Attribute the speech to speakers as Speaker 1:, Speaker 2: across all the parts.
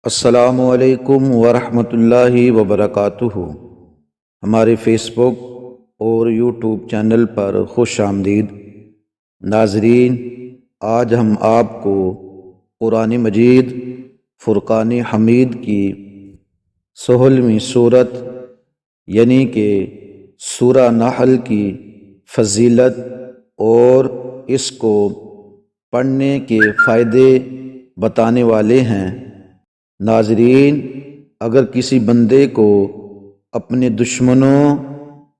Speaker 1: السلام علیکم ورحمۃ اللہ وبرکاتہ۔ ہمارے فیس بک اور یوٹیوب چینل پر خوش آمدید ناظرین۔ آج ہم آپ کو قرآن مجید فرقان حمید کی 16ویں صورت یعنی کہ سورہ نحل کی فضیلت اور اس کو پڑھنے کے فائدے بتانے والے ہیں۔ ناظرین، اگر کسی بندے کو اپنے دشمنوں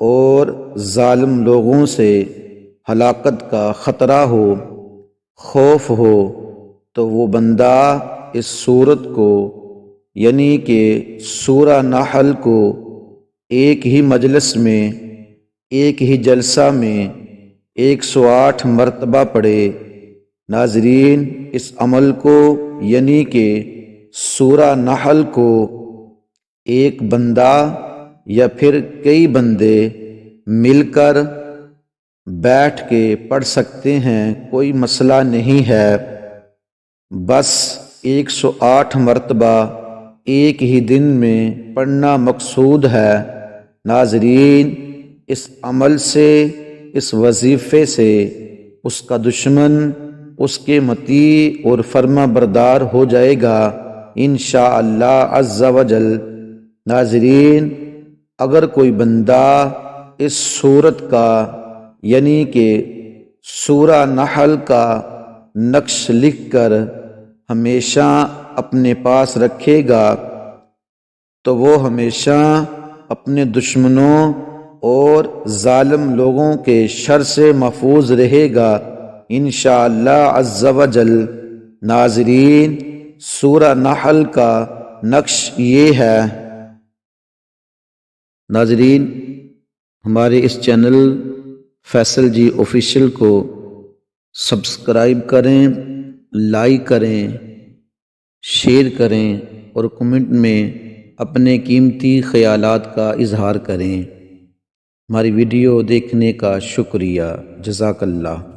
Speaker 1: اور ظالم لوگوں سے ہلاکت کا خطرہ ہو، خوف ہو، تو وہ بندہ اس سورت کو یعنی کہ سورہ نحل کو ایک ہی مجلس میں، ایک ہی جلسہ میں 108 مرتبہ پڑھے۔ ناظرین، اس عمل کو یعنی کہ سورہ نحل کو ایک بندہ یا پھر کئی بندے مل کر بیٹھ کے پڑھ سکتے ہیں، کوئی مسئلہ نہیں ہے۔ بس 108 مرتبہ ایک ہی دن میں پڑھنا مقصود ہے۔ ناظرین، اس عمل سے، اس وظیفے سے اس کا دشمن اس کے مطیع اور فرما بردار ہو جائے گا انشاءاللہ عز و جل۔ ناظرین، اگر کوئی بندہ اس سورت کا یعنی کہ سورہ نحل کا نقش لکھ کر ہمیشہ اپنے پاس رکھے گا تو وہ ہمیشہ اپنے دشمنوں اور ظالم لوگوں کے شر سے محفوظ رہے گا انشاءاللہ عز و جل۔ ناظرین، سورہ نحل کا نقش یہ ہے۔ ناظرین، ہمارے اس چینل فیصل جی آفیشیل کو سبسکرائب کریں، لائک کریں، شیئر کریں اور کمنٹ میں اپنے قیمتی خیالات کا اظہار کریں۔ ہماری ویڈیو دیکھنے کا شکریہ، جزاک اللہ۔